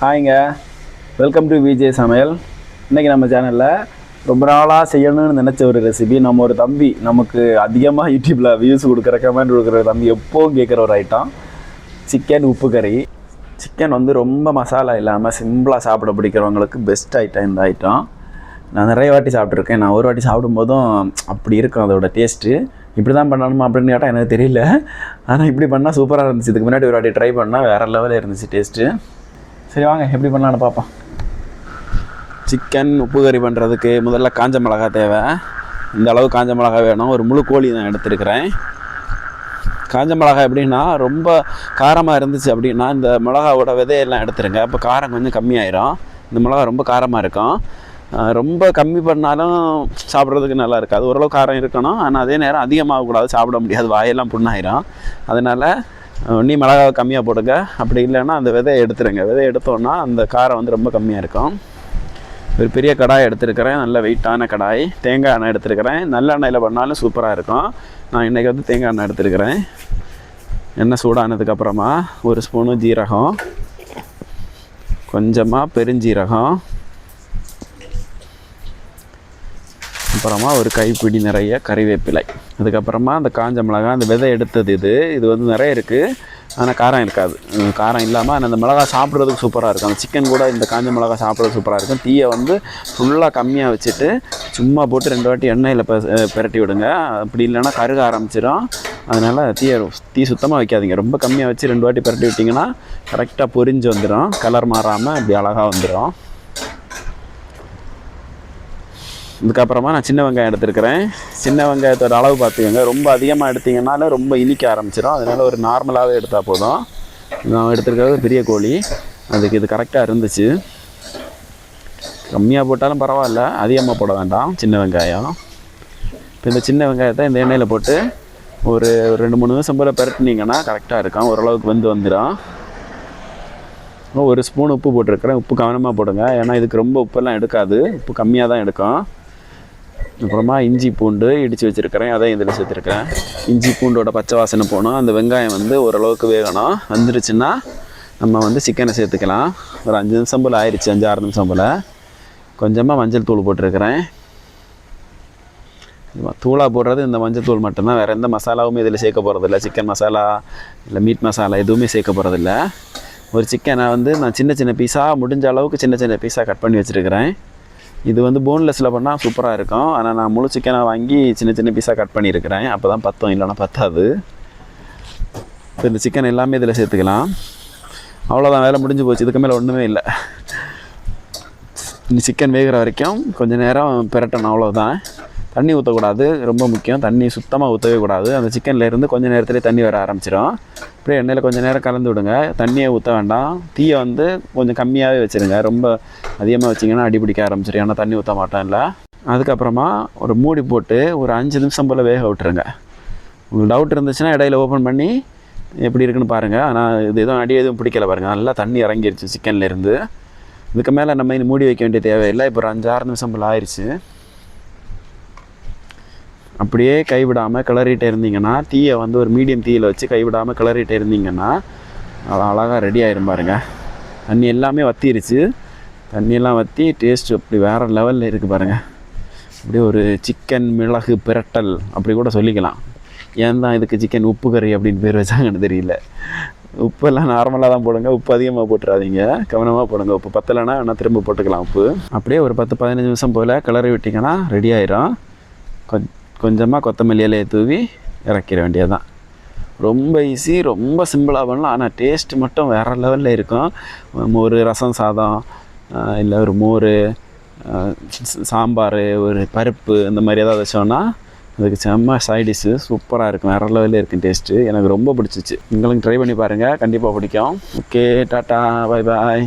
ஹாய்ங்க, welcome to VJ சமையல். இன்றைக்கி நம்ம சேனலில் ரொம்ப நாளாக செய்யணும்னு நினச்ச ஒரு ரெசிபி. நம்ம ஒரு தம்பி நமக்கு அதிகமாக யூடியூப்பில் வியூஸ் கொடுக்குற கமெண்ட் கொடுக்குற தம்பி எப்போவும் கேட்குற ஒரு ஐட்டம் சிக்கன் உப்பு கறி. சிக்கன் வந்து ரொம்ப மசாலா இல்லாமல் சிம்பிளாக சாப்பிட பிடிக்கிறவங்களுக்கு பெஸ்ட் ஐட்டம் இந்த ஐட்டம். நான் நிறைய வாட்டி சாப்பிட்ருக்கேன். நான் ஒரு வாட்டி சாப்பிடும்போதும் அப்படி இருக்கும் அதோட டேஸ்ட்டு. இப்படி தான் பண்ணணுமா அப்படின்னு கேட்டால் எனக்கு தெரியல. ஆனால் இப்படி பண்ணால் சூப்பராக இருந்துச்சு. இதுக்கு முன்னாடி ஒரு வாட்டி ட்ரை பண்ணால் வேறு லெவலில் இருந்துச்சு டேஸ்ட்டு. சரி வாங்க எப்படி பண்ணலான்னு பார்ப்போம். சிக்கன் உப்பு கறி பண்ணுறதுக்கு முதல்ல காஞ்ச மிளகா தேவை. இந்த அளவு காஞ்ச மிளகா வேணும். ஒரு முழு கோழி நான் எடுத்துருக்கிறேன். காஞ்ச மிளகா எப்படின்னா ரொம்ப காரமாக இருந்துச்சு அப்படின்னா இந்த மிளகாவோட விதையெல்லாம் எடுத்துருங்க. அப்போ காரம் கொஞ்சம் கம்மியாயிரும். இந்த மிளகா ரொம்ப காரமாக இருக்கும். ரொம்ப கம்மி பண்ணாலும் சாப்பிட்றதுக்கு நல்லா இருக்காது. ஓரளவு காரம் இருக்கணும், ஆனால் அதே நேரம் அதிகமாகக்கூடாது, சாப்பிட முடியாது, வாயெல்லாம் புண்ணாயிரும். அதனால் நீ மிளகாவை கம்மியாக போடுங்க. அப்படி இல்லைன்னா அந்த விதையை எடுத்துருங்க. விதையை எடுத்தோன்னா அந்த காரம் வந்து ரொம்ப கம்மியாக இருக்கும். ஒரு பெரிய கடாய் எடுத்துருக்கிறேன், நல்ல வெயிட்டான கடாய். தேங்காய் எண்ணெய் எடுத்துருக்கிறேன். நல்ல எண்ணெயில் பண்ணாலும் சூப்பராக இருக்கும். நான் இன்றைக்கி வந்து தேங்காய் எண்ணெய் எடுத்துருக்கிறேன். எண்ணெய் சூடானதுக்கப்புறமா ஒரு ஸ்பூனு ஜீரகம், கொஞ்சமாக பெருஞ்சீரகம், அப்புறமா ஒரு கைப்பிடி நிறைய கறிவேப்பிலை, அதுக்கப்புறமா அந்த காஞ்ச மிளகாய், அந்த விதை எடுத்தது. இது வந்து நிறைய இருக்குது, ஆனால் காரம் இருக்காது. காரம் இல்லாமல் அந்த மிளகாய் சாப்பிட்றதுக்கு சூப்பராக இருக்கும். அந்த சிக்கன் கூட இந்த காஞ்ச மிளகாய் சாப்பிட்றது சூப்பராக இருக்கும். தீயை வந்து ஃபுல்லாக கம்மியாக வச்சுட்டு சும்மா போட்டு 2 வாட்டி எண்ணெயில் பெரட்டி விடுங்க. அப்படி இல்லைன்னா கருக ஆரம்பிச்சிடும். அதனால் தீ சுத்தமாக வைக்காதீங்க. ரொம்ப கம்மியாக வச்சு 2 வாட்டி பெரட்டி விட்டிங்கன்னா கரெக்டாக பொரிஞ்சு வந்துடும். கலர் மாறாமல் இப்படி அழகாக வந்துடும். இதுக்கப்புறமா நான் சின்ன வெங்காயம் எடுத்துருக்கிறேன். சின்ன வெங்காயத்தோட அளவு பார்த்துக்கோங்க. ரொம்ப அதிகமாக எடுத்திங்கனாலும் ரொம்ப இனிக்க ஆரம்பிச்சிடும். அதனால் ஒரு நார்மலாகவே எடுத்தால் போதும். நான் எடுத்துருக்கிறது பெரிய கோழி, அதுக்கு இது கரெக்டாக இருந்துச்சு. கம்மியாக போட்டாலும் பரவாயில்ல, அதிகமாக போட வேண்டாம் சின்ன வெங்காயம். இப்போ இந்த சின்ன வெங்காயத்தை இந்த எண்ணெயில் போட்டு ஒரு 2-3 நிமிஷம் போல் பெரட்டினீங்கன்னா கரெக்டாக இருக்கும். ஓரளவுக்கு வந்துடும். ஒரு ஸ்பூன் உப்பு போட்டிருக்கிறேன். உப்பு கவனமாக போடுங்க, ஏன்னா இதுக்கு ரொம்ப உப்பெல்லாம் எடுக்காது, உப்பு கம்மியாக தான் எடுக்கும். அப்புறமா இஞ்சி பூண்டு இடித்து வச்சுருக்கிறேன், அதையும் இதில் சேர்த்துருக்கிறேன். இஞ்சி பூண்டோட பச்சை வாசனை போகணும். அந்த வெங்காயம் வந்து ஓரளவுக்கு வேகணும். வந்துருச்சுன்னா நம்ம வந்து சிக்கனை சேர்த்துக்கலாம். ஒரு 5 நிமிஷம் போல் ஆயிடுச்சு, 5-6 நிமிஷம் போல். கொஞ்சமாக மஞ்சள் தூள் போட்டிருக்கிறேன். தூளாக போடுறது இந்த மஞ்சள் தூள் மட்டும்தான், வேறு எந்த மசாலாவுமே இதில் சேர்க்க போகிறதில்ல. சிக்கன் மசாலா இல்லை மீட் மசாலா எதுவுமே சேர்க்க போகிறதில்ல. ஒரு சிக்கனை வந்து நான் சின்ன சின்ன பீஸாக முடிஞ்ச அளவுக்கு சின்ன சின்ன பீஸாக கட் பண்ணி வச்சுருக்கிறேன். இது வந்து போன்லெஸ்ஸில் பண்ணால் சூப்பராக இருக்கும். ஆனால் நான் முழு சிக்கனை வாங்கி சின்ன சின்ன பீஸாக கட் பண்ணியிருக்கிறேன். அப்போ தான் பத்தும், இல்லைனா பத்தாது. இப்போ இந்த சிக்கன் எல்லாமே இதில் சேர்த்துக்கலாம். அவ்வளோதான், வேலை முடிஞ்சு போச்சு. இதுக்கு மேலே ஒன்றுமே இல்லை. இந்த சிக்கன் வேகிற வரைக்கும் கொஞ்சம் நேரம் பிரட்டணும், அவ்வளோதான். தண்ணி ஊற்றக்கூடாது, ரொம்ப முக்கியம். தண்ணி சுத்தமாக ஊற்றவே கூடாது. அந்த சிக்கன்லேருந்து கொஞ்சம் நேரத்துலேயே தண்ணி வர ஆரம்பிச்சிடும். அப்படியே எண்ணெயில் கொஞ்சம் நேரம் கலந்து விடுங்க. தண்ணியை ஊற்ற வேண்டாம். தீயை வந்து கொஞ்சம் கம்மியாகவே வச்சுருங்க. ரொம்ப அதிகமாக வச்சிங்கன்னா அடி பிடிக்க ஆரம்பிச்சிடும், ஏன்னா தண்ணி ஊற்ற மாட்டோம் இல்லை. அதுக்கப்புறமா ஒரு மூடி போட்டு ஒரு 5 நிமிஷம் போல் வேக விட்டுருங்க. உங்களுக்கு டவுட் இருந்துச்சுன்னா இடையில ஓப்பன் பண்ணி எப்படி இருக்குன்னு பாருங்கள். ஆனால் இது எதுவும் அடி எதுவும் பிடிக்கல பாருங்கள், நல்லா தண்ணி இறங்கிருச்சு சிக்கன்லேருந்து. இதுக்கு மேலே நம்ம இது மூடி வைக்க வேண்டிய தேவையில்லை. இப்போ ஒரு 5-6 நிமிஷம் போல் ஆயிடுச்சு. அப்படியே கைவிடாமல் கிளறிட்டே இருந்தீங்கன்னா, தீயை வந்து ஒரு மீடியம் தீயில் வச்சு கைவிடாமல் கிளறிட்டே இருந்தீங்கன்னா அழகாக ரெடி ஆகிரும் பாருங்கள். தண்ணி எல்லாமே வற்றிருச்சு. தண்ணியெல்லாம் வற்றி டேஸ்ட் அப்படி வேறு லெவலில் இருக்குது பாருங்கள். அப்படியே ஒரு சிக்கன் மிளகு பிரட்டல் அப்படி கூட சொல்லிக்கலாம். ஏன் தான் இதுக்கு சிக்கன் உப்பு கறி அப்படின்னு பேர் வச்சாங்கன்னு தெரியல. உப்பெல்லாம் நார்மலாக தான் போடுங்க, உப்பு அதிகமாக போட்டுறாதீங்க, கவனமாக போடுங்க. உப்பு பத்தலைன்னா வேணால் திரும்ப போட்டுக்கலாம் உப்பு. அப்படியே ஒரு 10-15 நிமிஷம் போல் கிளறி விட்டிங்கன்னா ரெடி ஆயிரும். கொஞ்சமாக கொத்தமல்லி இலையை தூவி இறக்கிற வேண்டியது தான். ரொம்ப ஈஸி, ரொம்ப சிம்பிளாக பண்ணலாம். ஆனால் டேஸ்ட்டு மட்டும் வேறு லெவலில் இருக்கும். ஒரு ரசம் சாதம் இல்லை ஒரு மோர், சாம்பார், ஒரு பருப்பு, இந்த மாதிரி ஏதாவது வச்சோன்னா அதுக்கு செம்ம சைடிஷ்ஷு சூப்பராக இருக்கும். வேறு லெவலில் இருக்கும் டேஸ்ட்டு. எனக்கு ரொம்ப பிடிச்சிச்சு. நீங்களும் ட்ரை பண்ணி பாருங்கள், கண்டிப்பாக பிடிக்கும். ஓகே, டாட்டா, பாய் பாய்.